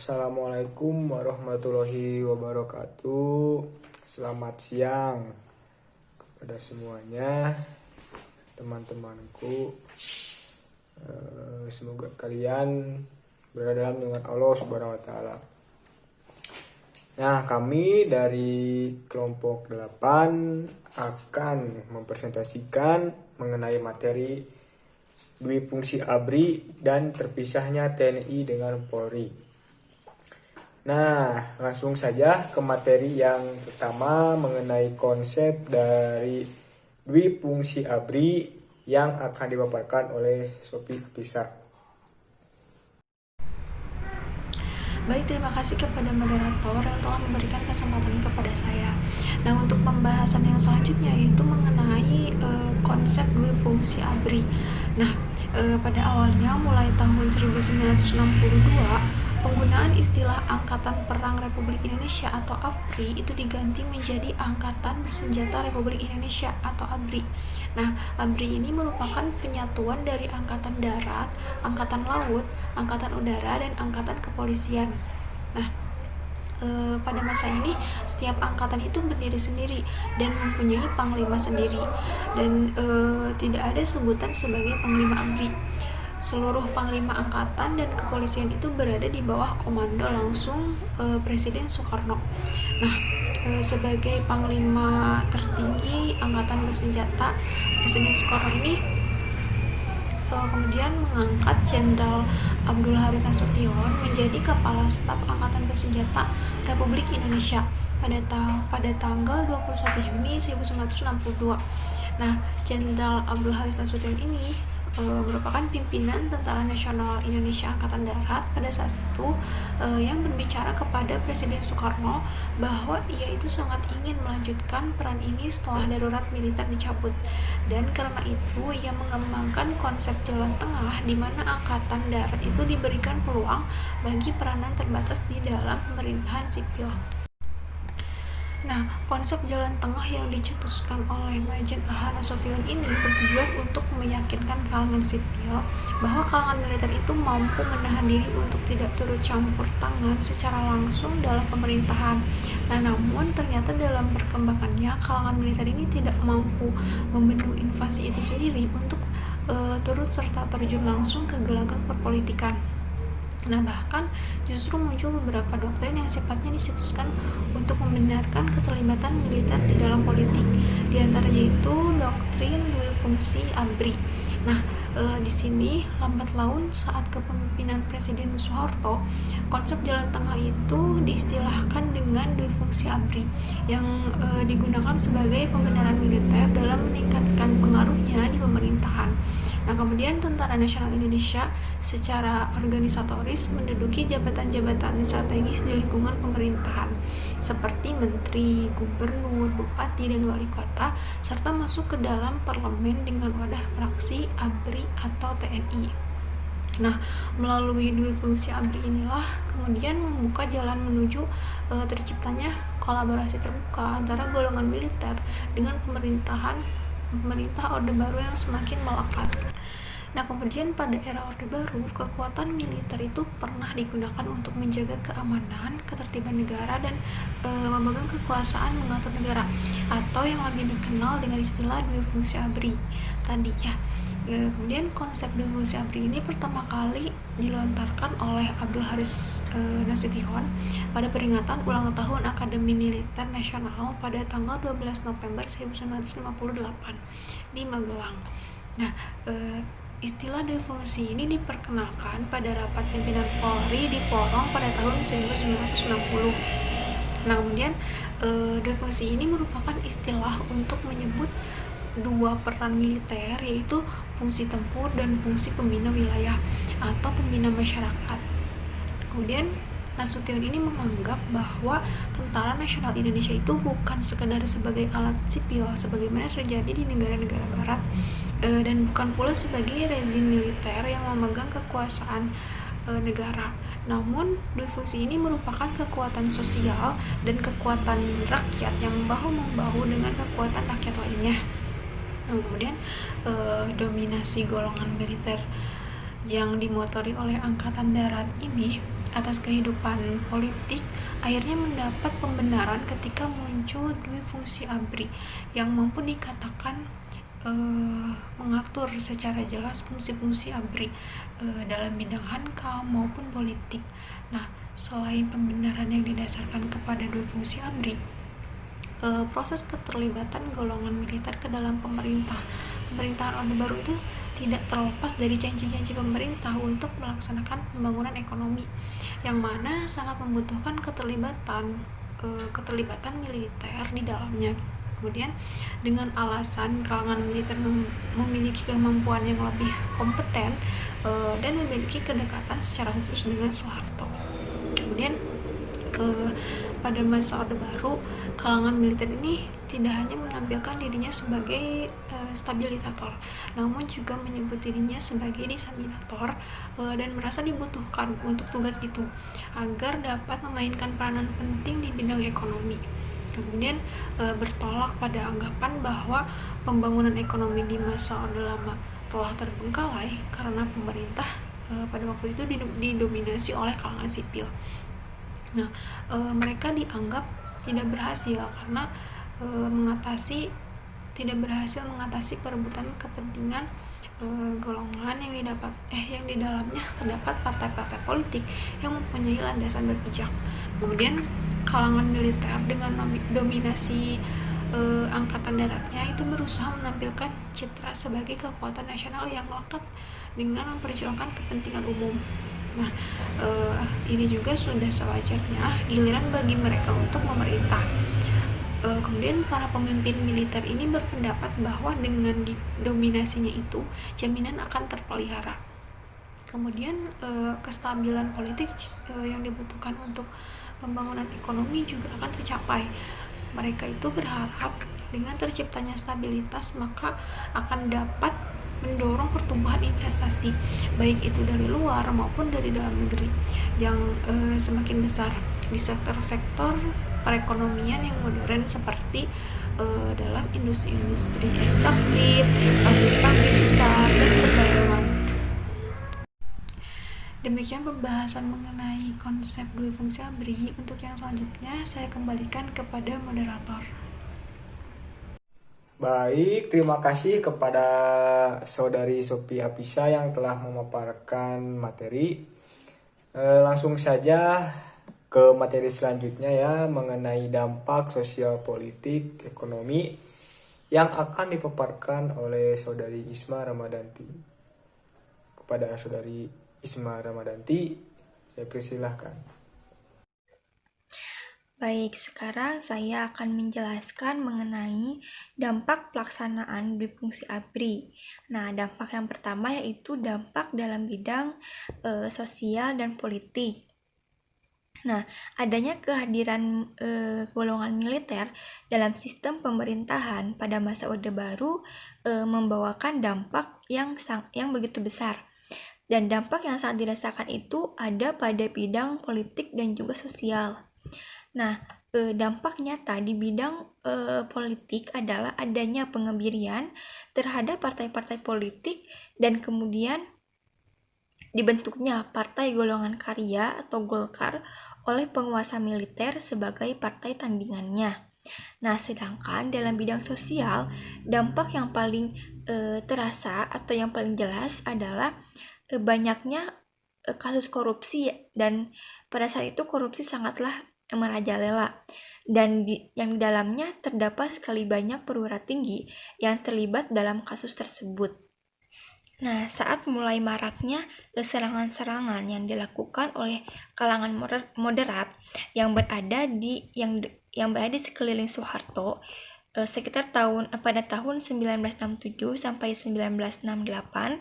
Assalamualaikum warahmatullahi wabarakatuh. Selamat siang kepada semuanya, teman-temanku. Semoga kalian berada dalam lindungan Allah Subhanahu wa taala. Nah, kami dari kelompok 8 akan mempresentasikan mengenai materi duifungsi ABRI dan terpisahnya TNI dengan Polri. Nah, langsung saja ke materi yang pertama mengenai konsep dari duifungsi ABRI yang akan dipaparkan oleh Sophie Kepisa. Baik, terima kasih kepada moderator yang telah memberikan kesempatan kepada saya. Nah, untuk pembahasan yang selanjutnya yaitu mengenai konsep duifungsi ABRI. Nah, pada awalnya mulai tahun 1962 penggunaan istilah Angkatan Perang Republik Indonesia atau APRI itu diganti menjadi Angkatan Bersenjata Republik Indonesia atau ABRI. Nah, ABRI ini merupakan penyatuan dari Angkatan Darat, Angkatan Laut, Angkatan Udara, dan Angkatan Kepolisian. Nah, pada masa ini setiap angkatan itu berdiri sendiri dan mempunyai panglima sendiri dan tidak ada sebutan sebagai panglima ABRI. Seluruh panglima angkatan dan kepolisian itu berada di bawah komando langsung Presiden Soekarno. Nah, sebagai panglima tertinggi angkatan bersenjata, Presiden Soekarno ini kemudian mengangkat Jenderal Abdul Haris Nasution menjadi Kepala Staf Angkatan Bersenjata Republik Indonesia pada tanggal 21 Juni 1962. Nah, Jenderal Abdul Haris Nasution ini merupakan pimpinan Tentara Nasional Indonesia Angkatan Darat pada saat itu, yang berbicara kepada Presiden Soekarno bahwa ia itu sangat ingin melanjutkan peran ini setelah darurat militer dicabut, dan karena itu ia mengembangkan konsep jalan tengah di mana Angkatan Darat itu diberikan peluang bagi peranan terbatas di dalam pemerintahan sipil. Nah, konsep jalan tengah yang dicetuskan oleh Majen A.H. Nasution ini bertujuan untuk meyakinkan kalangan sipil bahwa kalangan militer itu mampu menahan diri untuk tidak turut campur tangan secara langsung dalam pemerintahan. Nah, namun ternyata dalam perkembangannya kalangan militer ini tidak mampu membendung invasi itu sendiri untuk turut serta terjun langsung ke gelanggang perpolitikan. Nah, bahkan justru muncul beberapa doktrin yang sifatnya dicetuskan untuk membenarkan keterlibatan militer di dalam politik. Di antaranya itu doktrin duifungsi ABRI. Nah, di sini lambat laun saat kepemimpinan Presiden Soeharto, konsep jalan tengah itu diistilahkan dengan duifungsi ABRI yang digunakan sebagai pembenaran militer dalam meningkatkan pengaruhnya di pemerintahan. Nah, kemudian Tentara Nasional Indonesia secara organisatoris menduduki jabatan-jabatan strategis di lingkungan pemerintahan seperti menteri, gubernur, bupati, dan wali kota, serta masuk ke dalam parlemen dengan wadah fraksi ABRI atau TNI. Nah, melalui duifungsi ABRI inilah kemudian membuka jalan menuju terciptanya kolaborasi terbuka antara golongan militer dengan pemerintah Orde Baru yang semakin melekat. Nah, kemudian pada era Orde Baru, kekuatan militer itu pernah digunakan untuk menjaga keamanan, ketertiban negara, dan memegang kekuasaan mengatur negara, atau yang lebih dikenal dengan istilah duifungsi ABRI tadi ya. Kemudian konsep duifungsi ABRI ini pertama kali dilontarkan oleh Abdul Haris Nasution pada peringatan ulang tahun Akademi Militer Nasional pada tanggal 12 November 1958 di Magelang. Nah, istilah duifungsi ini diperkenalkan pada rapat pimpinan Polri di Porong pada tahun 1960. Nah, kemudian duifungsi ini merupakan istilah untuk menyebut dua peran militer, yaitu fungsi tempur dan fungsi pembina wilayah atau pembina masyarakat. Kemudian Nasution ini menganggap bahwa Tentara Nasional Indonesia itu bukan sekedar sebagai alat sipil sebagaimana terjadi di negara-negara barat, dan bukan pula sebagai rezim militer yang memegang kekuasaan negara. Namun, duifungsi ini merupakan kekuatan sosial dan kekuatan rakyat yang bahu-membahu dengan kekuatan rakyat lainnya. Kemudian dominasi golongan militer yang dimotori oleh Angkatan Darat ini atas kehidupan politik akhirnya mendapat pembenaran ketika muncul dua fungsi ABRI yang mampu dikatakan mengatur secara jelas fungsi-fungsi ABRI dalam bidang hankam maupun politik. Nah, selain pembenaran yang didasarkan kepada dua fungsi ABRI, proses keterlibatan golongan militer ke dalam pemerintahan Orde Baru itu tidak terlepas dari janji-janji pemerintah untuk melaksanakan pembangunan ekonomi, yang mana sangat membutuhkan keterlibatan militer di dalamnya. Kemudian dengan alasan kalangan militer memiliki kemampuan yang lebih kompeten dan memiliki kedekatan secara khusus dengan Soeharto. Kemudian pada masa Orde Baru, kalangan militer ini tidak hanya menampilkan dirinya sebagai stabilisator, namun juga menyebut dirinya sebagai diseminator dan merasa dibutuhkan untuk tugas itu agar dapat memainkan peranan penting di bidang ekonomi. Kemudian bertolak pada anggapan bahwa pembangunan ekonomi di masa Orde Lama telah terbengkalai karena pemerintah pada waktu itu didominasi oleh kalangan sipil. Nah, mereka dianggap tidak berhasil karena tidak berhasil mengatasi perebutan kepentingan golongan yang di dalamnya terdapat partai-partai politik yang mempunyai landasan berpijak. Kemudian kalangan militer dengan dominasi angkatan daratnya itu berusaha menampilkan citra sebagai kekuatan nasional yang melekat dengan memperjuangkan kepentingan umum. Nah, ini juga sudah sewajarnya giliran bagi mereka untuk memerintah. Kemudian para pemimpin militer ini berpendapat bahwa dengan dominasinya itu jaminan akan terpelihara. Kemudian kestabilan politik yang dibutuhkan untuk pembangunan ekonomi juga akan tercapai. Mereka itu berharap dengan terciptanya stabilitas maka akan dapat mendorong pertumbuhan investasi baik itu dari luar maupun dari dalam negeri yang semakin besar di sektor-sektor perekonomian yang modern seperti dalam industri-industri ekstraktif, pabrik-pabrik besar, dan perdagangan. Demikian pembahasan mengenai konsep dua fungsi ABRI. Untuk yang selanjutnya saya kembalikan kepada moderator. Baik, terima kasih kepada Saudari Sophie Apisa yang telah memaparkan materi. Langsung saja ke materi selanjutnya ya, mengenai dampak sosial politik ekonomi yang akan dipaparkan oleh Saudari Isma Ramadanti. Kepada Saudari Isma Ramadanti, saya persilahkan. Baik, sekarang saya akan menjelaskan mengenai dampak pelaksanaan dua fungsi ABRI. Nah, dampak yang pertama yaitu dampak dalam bidang sosial dan politik. Nah, adanya kehadiran golongan militer dalam sistem pemerintahan pada masa Orde Baru membawakan dampak yang begitu besar. Dan dampak yang sangat dirasakan itu ada pada bidang politik dan juga sosial. Nah, dampak nyata di bidang politik adalah adanya pengebirian terhadap partai-partai politik dan kemudian dibentuknya Partai Golongan Karya atau Golkar oleh penguasa militer sebagai partai tandingannya. Nah, sedangkan dalam bidang sosial, dampak yang paling terasa atau yang paling jelas adalah banyaknya kasus korupsi, dan pada saat itu korupsi sangatlah merajalela, dan yang di dalamnya terdapat sekali banyak perwira tinggi yang terlibat dalam kasus tersebut. Nah, saat mulai maraknya serangan-serangan yang dilakukan oleh kalangan moderat yang berada di sekeliling Soeharto sekitar pada tahun 1967 sampai 1968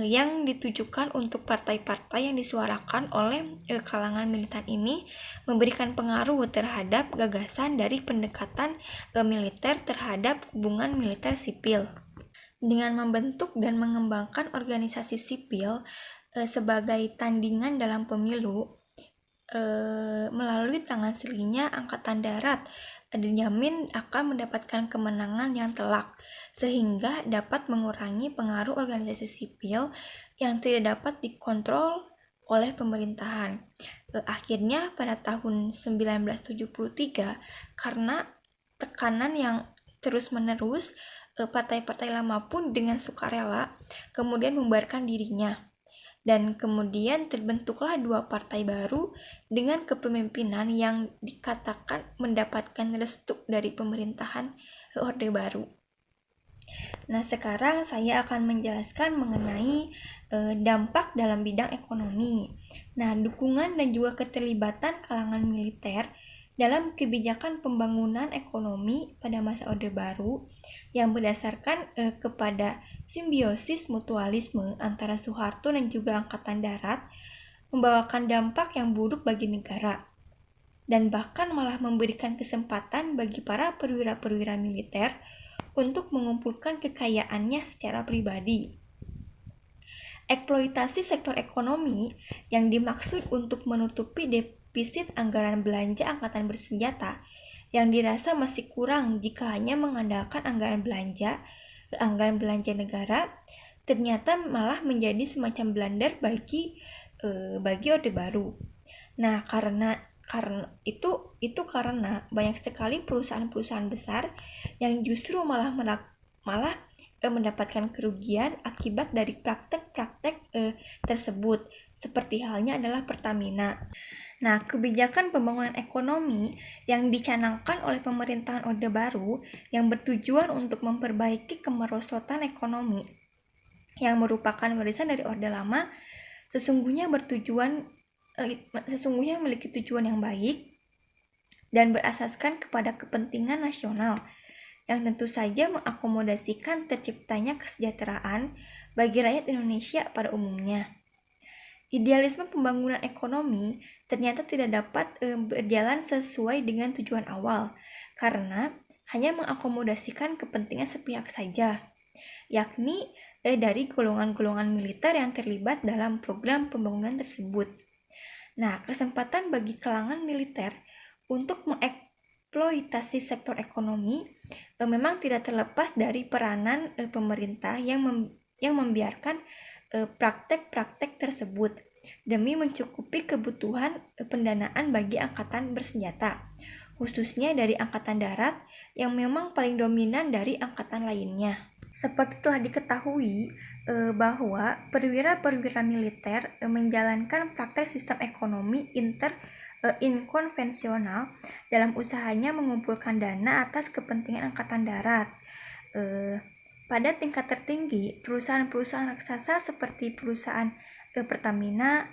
yang ditujukan untuk partai-partai yang disuarakan oleh kalangan militan ini memberikan pengaruh terhadap gagasan dari pendekatan militer terhadap hubungan militer sipil. Dengan membentuk dan mengembangkan organisasi sipil sebagai tandingan dalam pemilu melalui tangan silinya Angkatan Darat dijamin akan mendapatkan kemenangan yang telak, sehingga dapat mengurangi pengaruh organisasi sipil yang tidak dapat dikontrol oleh pemerintahan. Akhirnya pada tahun 1973, karena tekanan yang terus-menerus, partai-partai lama pun dengan sukarela kemudian membubarkan dirinya. Dan kemudian terbentuklah dua partai baru dengan kepemimpinan yang dikatakan mendapatkan restu dari pemerintahan Orde Baru. Nah, sekarang saya akan menjelaskan mengenai dampak dalam bidang ekonomi. Nah, dukungan dan juga keterlibatan kalangan militer dalam kebijakan pembangunan ekonomi pada masa Orde Baru yang berdasarkan kepada simbiosis mutualisme antara Soeharto dan juga Angkatan Darat membawakan dampak yang buruk bagi negara dan bahkan malah memberikan kesempatan bagi para perwira-perwira militer untuk mengumpulkan kekayaannya secara pribadi. Eksploitasi sektor ekonomi yang dimaksud untuk menutupi defisit anggaran belanja angkatan bersenjata yang dirasa masih kurang jika hanya mengandalkan anggaran belanja negara, ternyata malah menjadi semacam blunder bagi Orde Baru. Nah, karena karena banyak sekali perusahaan-perusahaan besar yang justru malah mendapatkan kerugian akibat dari praktek-praktek tersebut, seperti halnya adalah Pertamina. Nah, kebijakan pembangunan ekonomi yang dicanangkan oleh pemerintahan Orde Baru yang bertujuan untuk memperbaiki kemerosotan ekonomi yang merupakan warisan dari Orde Lama sesungguhnya memiliki tujuan yang baik dan berasaskan kepada kepentingan nasional yang tentu saja mengakomodasikan terciptanya kesejahteraan bagi rakyat Indonesia pada umumnya. Idealisme pembangunan ekonomi ternyata tidak dapat berjalan sesuai dengan tujuan awal karena hanya mengakomodasikan kepentingan sepihak saja, yakni dari golongan-golongan militer yang terlibat dalam program pembangunan tersebut. Nah, kesempatan bagi kalangan militer untuk mengeksploitasi sektor ekonomi memang tidak terlepas dari peranan pemerintah yang membiarkan praktek-praktek tersebut demi mencukupi kebutuhan pendanaan bagi angkatan bersenjata, khususnya dari Angkatan Darat yang memang paling dominan dari angkatan lainnya. Seperti telah diketahui bahwa perwira-perwira militer menjalankan praktek sistem ekonomi inkonvensional dalam usahanya mengumpulkan dana atas kepentingan Angkatan Darat. Pada tingkat tertinggi, perusahaan-perusahaan raksasa seperti perusahaan Pertamina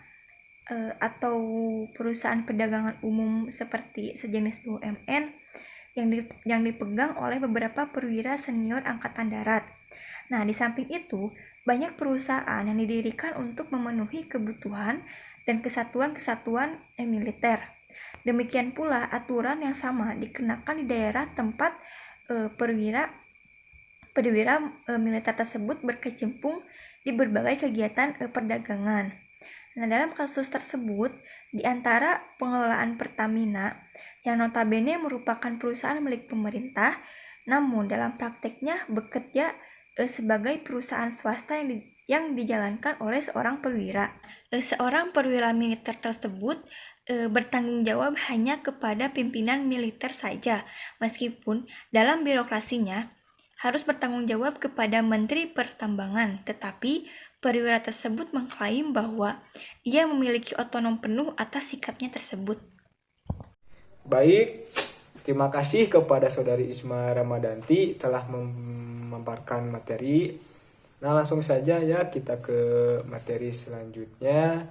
atau perusahaan perdagangan umum seperti sejenis BUMN yang dipegang oleh beberapa perwira senior Angkatan Darat. Nah, di samping itu, banyak perusahaan yang didirikan untuk memenuhi kebutuhan dan kesatuan-kesatuan militer. Demikian pula aturan yang sama dikenakan di daerah tempat perwira militer tersebut berkecimpung di berbagai kegiatan perdagangan. Nah, dalam kasus tersebut, di antara pengelolaan Pertamina yang notabene merupakan perusahaan milik pemerintah, namun dalam prakteknya bekerja sebagai perusahaan swasta yang dijalankan oleh seorang perwira. Seorang perwira militer tersebut bertanggung jawab hanya kepada pimpinan militer saja, meskipun dalam birokrasinya harus bertanggung jawab kepada Menteri Pertambangan, tetapi perwira tersebut mengklaim bahwa ia memiliki otonom penuh atas sikapnya tersebut. Baik, terima kasih kepada Saudari Isma Ramadanti telah memaparkan materi. Nah, langsung saja ya kita ke materi selanjutnya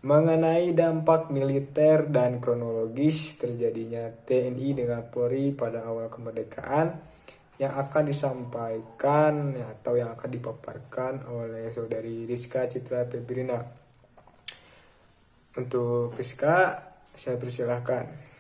mengenai dampak militer dan kronologis terjadinya TNI dengan Polri pada awal kemerdekaan yang akan disampaikan atau yang akan dipaparkan oleh Saudari Rizka Citra Febrina. Untuk Rizka, saya persilahkan.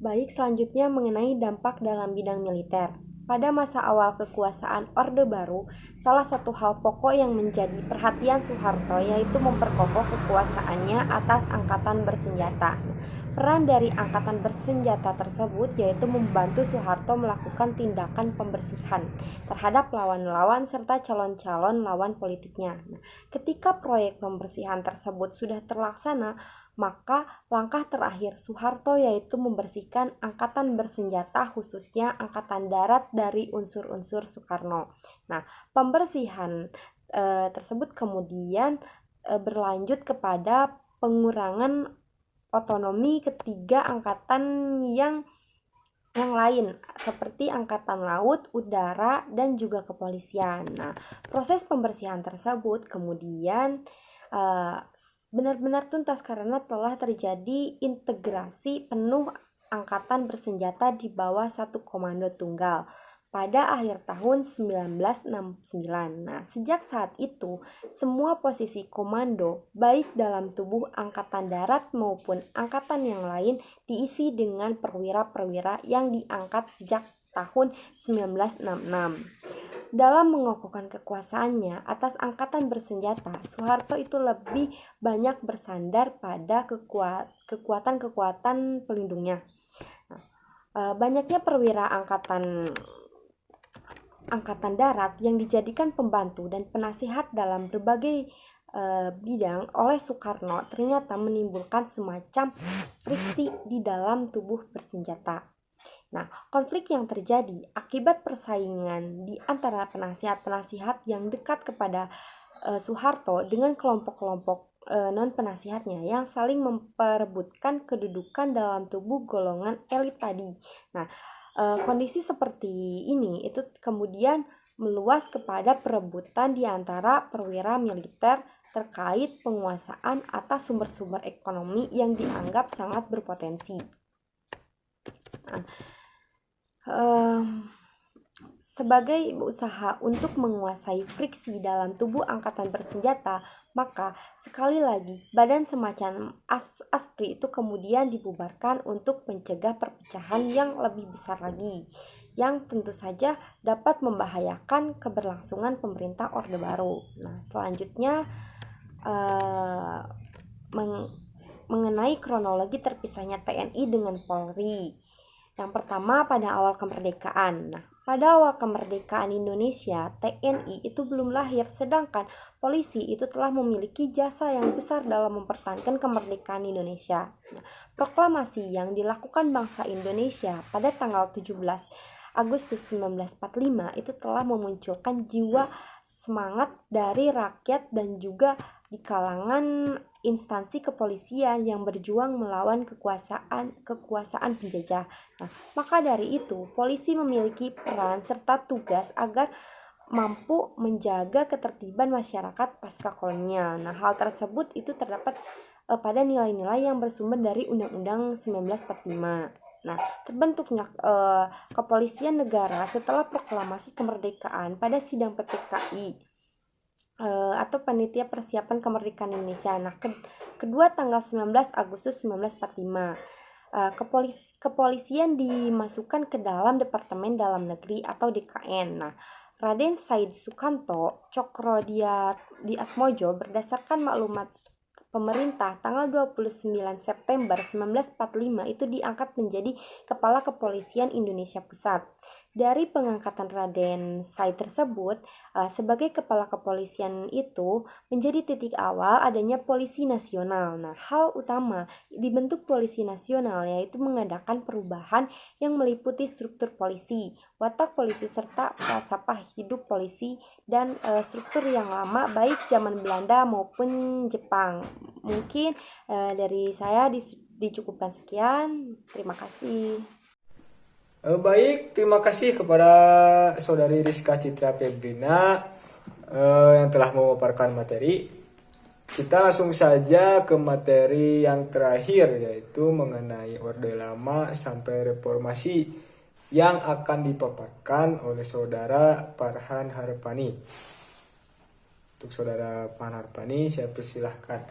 Baik, selanjutnya mengenai dampak dalam bidang militer. Pada masa awal kekuasaan Orde Baru, salah satu hal pokok yang menjadi perhatian Soeharto yaitu memperkokoh kekuasaannya atas angkatan bersenjata. Peran dari angkatan bersenjata tersebut yaitu membantu Soeharto melakukan tindakan pembersihan terhadap lawan-lawan serta calon-calon lawan politiknya. Ketika proyek pembersihan tersebut sudah terlaksana, maka langkah terakhir Soeharto yaitu membersihkan angkatan bersenjata khususnya angkatan darat dari unsur-unsur Soekarno. Nah, pembersihan tersebut kemudian berlanjut kepada pengurangan otonomi ketiga angkatan yang lain seperti angkatan laut, udara, dan juga kepolisian. Nah, proses pembersihan tersebut kemudian benar-benar tuntas karena telah terjadi integrasi penuh angkatan bersenjata di bawah satu komando tunggal pada akhir tahun 1969. Nah, sejak saat itu, semua posisi komando, baik dalam tubuh Angkatan Darat maupun angkatan yang lain, diisi dengan perwira-perwira yang diangkat sejak tahun 1966. Dalam mengokohkan kekuasaannya atas angkatan bersenjata, Soeharto itu lebih banyak bersandar pada kekuatan-kekuatan pelindungnya. Banyaknya perwira angkatan darat yang dijadikan pembantu dan penasihat dalam berbagai bidang oleh Soekarno ternyata menimbulkan semacam friksi di dalam tubuh bersenjata. Nah, konflik yang terjadi akibat persaingan di antara penasihat-penasihat yang dekat kepada Soeharto dengan kelompok-kelompok non-penasihatnya yang saling memperebutkan kedudukan dalam tubuh golongan elit tadi. Nah, kondisi seperti ini itu kemudian meluas kepada perebutan di antara perwira militer terkait penguasaan atas sumber-sumber ekonomi yang dianggap sangat berpotensi. Sebagai usaha untuk menguasai friksi dalam tubuh angkatan bersenjata, maka sekali lagi badan semacam ASPRI itu kemudian dibubarkan untuk mencegah perpecahan yang lebih besar lagi, yang tentu saja dapat membahayakan keberlangsungan pemerintah Orde Baru. Nah, selanjutnya mengenai kronologi terpisahnya TNI dengan Polri. Yang pertama pada awal kemerdekaan. Nah, pada awal kemerdekaan Indonesia, TNI itu belum lahir, sedangkan polisi itu telah memiliki jasa yang besar dalam mempertahankan kemerdekaan Indonesia. Nah, proklamasi yang dilakukan bangsa Indonesia pada tanggal 17 Agustus 1945 itu telah memunculkan jiwa semangat dari rakyat dan juga di kalangan instansi kepolisian yang berjuang melawan kekuasaan penjajah. Nah, maka dari itu, polisi memiliki peran serta tugas agar mampu menjaga ketertiban masyarakat pasca kolonial. Nah, hal tersebut itu terdapat pada nilai-nilai yang bersumber dari Undang-Undang 1945. Nah, terbentuknya kepolisian negara setelah proklamasi kemerdekaan pada sidang PPKI atau Panitia Persiapan Kemerdekaan Indonesia. Nah, kedua tanggal 19 Agustus 1945, kepolisian dimasukkan ke dalam Departemen Dalam Negeri atau DKN. Nah, Raden Said Sukanto Cokro Diatmojo berdasarkan maklumat pemerintah tanggal 29 September 1945 itu diangkat menjadi Kepala Kepolisian Indonesia Pusat. Dari pengangkatan Raden Said tersebut sebagai Kepala Kepolisian itu menjadi titik awal adanya Polisi Nasional. Nah, hal utama dibentuk Polisi Nasional yaitu mengadakan perubahan yang meliputi struktur polisi, watak polisi serta falsafah hidup polisi dan struktur yang lama baik zaman Belanda maupun Jepang. Mungkin dari saya dicukupkan sekian. Terima kasih. Baik, terima kasih kepada Saudari Rizka Citra Febrina yang telah memaparkan materi. Kita langsung saja ke materi yang terakhir, yaitu mengenai Orde Lama sampai Reformasi yang akan dipaparkan oleh Saudara Farhan Harpani. Untuk Saudara Farhan Harpani, saya persilahkan.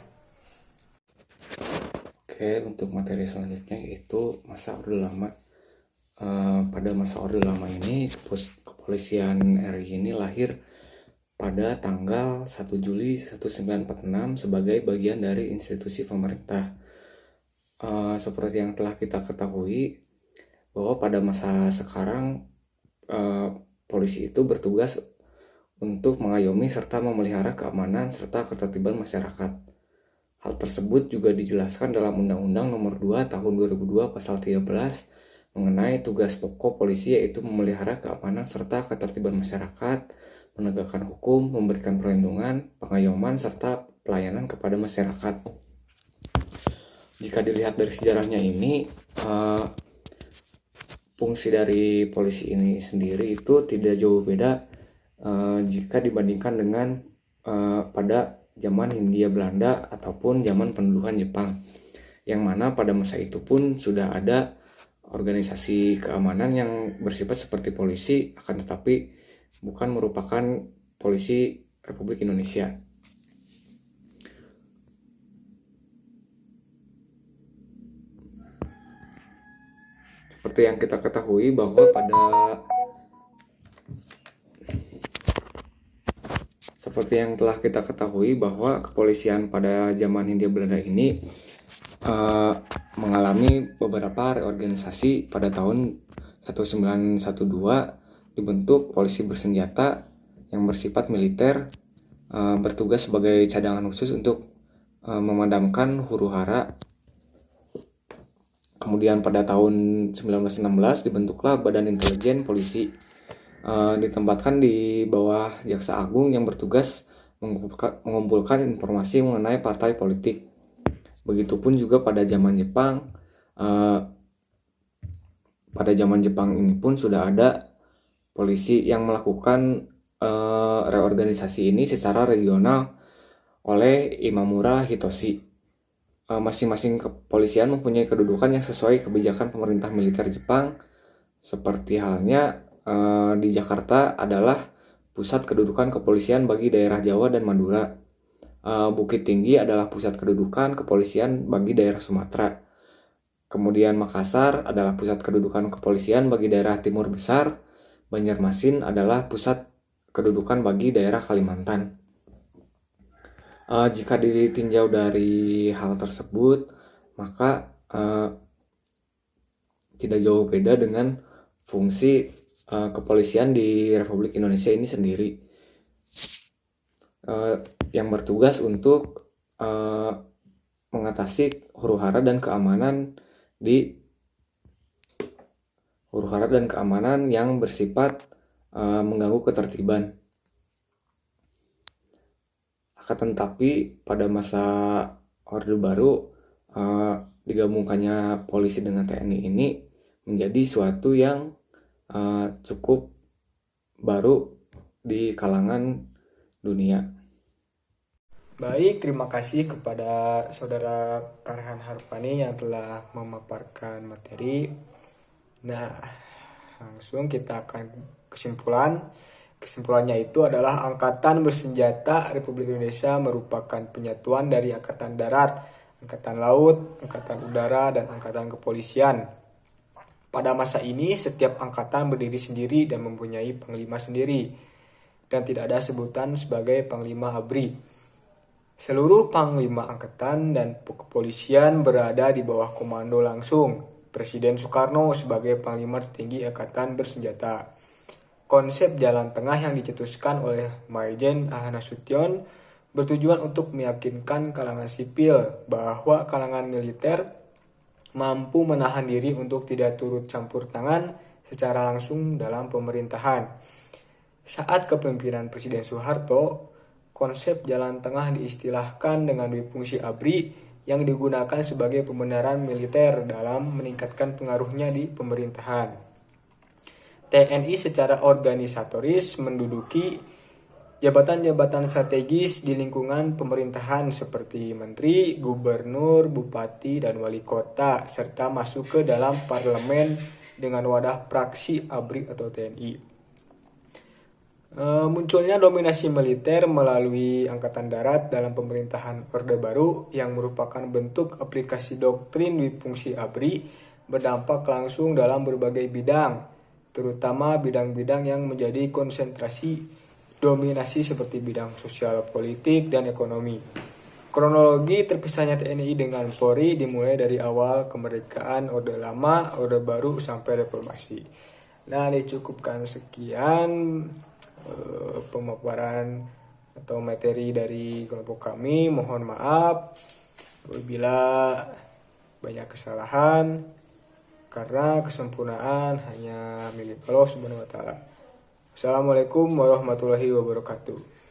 Oke, untuk materi selanjutnya yaitu masa Orde Lama pada masa Orde Lama ini, kepolisian RI ini lahir pada tanggal 1 Juli 1946 sebagai bagian dari institusi pemerintah. Seperti yang telah kita ketahui bahwa pada masa sekarang polisi itu bertugas untuk mengayomi serta memelihara keamanan serta ketertiban masyarakat. Hal tersebut juga dijelaskan dalam Undang-Undang Nomor 2 Tahun 2002 Pasal 13 mengenai tugas pokok polisi, yaitu memelihara keamanan serta ketertiban masyarakat, menegakkan hukum, memberikan perlindungan, pengayoman, serta pelayanan kepada masyarakat. Jika dilihat dari sejarahnya ini, fungsi dari polisi ini sendiri itu tidak jauh beda jika dibandingkan dengan pada zaman Hindia Belanda ataupun zaman pendudukan Jepang, yang mana pada masa itu pun sudah ada organisasi keamanan yang bersifat seperti polisi, akan tetapi bukan merupakan polisi Republik Indonesia. Seperti yang kita ketahui bahwa kepolisian pada zaman Hindia Belanda ini mengalami beberapa reorganisasi. Pada tahun 1912 dibentuk polisi bersenjata yang bersifat militer, bertugas sebagai cadangan khusus untuk memadamkan huru-hara. Kemudian pada tahun 1916 dibentuklah Badan Intelijen Polisi, ditempatkan di bawah Jaksa Agung yang bertugas mengumpulkan informasi mengenai partai politik. Begitupun juga pada zaman Jepang. Pada zaman Jepang ini pun sudah ada polisi yang melakukan reorganisasi ini secara regional oleh Imamura Hitoshi. Masing-masing kepolisian mempunyai kedudukan yang sesuai kebijakan pemerintah militer Jepang. Seperti halnya di Jakarta adalah pusat kedudukan kepolisian bagi daerah Jawa dan Madura. Bukit Tinggi adalah pusat kedudukan kepolisian bagi daerah Sumatera. Kemudian Makassar adalah pusat kedudukan kepolisian bagi daerah Timur Besar. Banjarmasin adalah pusat kedudukan bagi daerah Kalimantan. Jika ditinjau dari hal tersebut, maka tidak jauh beda dengan fungsi kepolisian di Republik Indonesia ini sendiri, yang bertugas untuk mengatasi huru-hara dan keamanan yang bersifat mengganggu ketertiban. Akan tetapi pada masa Orde Baru, digabungkannya polisi dengan TNI ini menjadi suatu yang cukup baru di kalangan dunia. Baik, terima kasih kepada Saudara Farhan Harpani yang telah memaparkan materi. Nah, langsung kita akan Kesimpulannya itu adalah Angkatan Bersenjata Republik Indonesia merupakan penyatuan dari Angkatan Darat, Angkatan Laut, Angkatan Udara, dan Angkatan Kepolisian. Pada masa ini, setiap angkatan berdiri sendiri dan mempunyai panglima sendiri, dan tidak ada sebutan sebagai Panglima ABRI. Seluruh panglima angkatan dan kepolisian berada di bawah komando langsung Presiden Soekarno sebagai Panglima Tertinggi Angkatan Bersenjata. Konsep jalan tengah yang dicetuskan oleh Maijen A. Nasution bertujuan untuk meyakinkan kalangan sipil bahwa kalangan militer mampu menahan diri untuk tidak turut campur tangan secara langsung dalam pemerintahan. Saat kepemimpinan Presiden Soeharto, konsep jalan tengah diistilahkan dengan difungsi ABRI yang digunakan sebagai pembenaran militer dalam meningkatkan pengaruhnya di pemerintahan. TNI secara organisatoris menduduki jabatan-jabatan strategis di lingkungan pemerintahan seperti menteri, gubernur, bupati, dan wali kota, serta masuk ke dalam parlemen dengan wadah praksi ABRI atau TNI. Munculnya dominasi militer melalui Angkatan Darat dalam pemerintahan Orde Baru yang merupakan bentuk aplikasi doktrin difungsi ABRI berdampak langsung dalam berbagai bidang, terutama bidang-bidang yang menjadi konsentrasi dominasi seperti bidang sosial, politik, dan ekonomi. Kronologi terpisahnya TNI dengan Polri dimulai dari awal kemerdekaan, Orde Lama, Orde Baru, sampai reformasi. Nah, dicukupkan sekian pemaparan atau materi dari kelompok kami. Mohon maaf apabila banyak kesalahan, karena kesempurnaan hanya milik Allah Subhanahu wa taala. Assalamualaikum warahmatullahi wabarakatuh.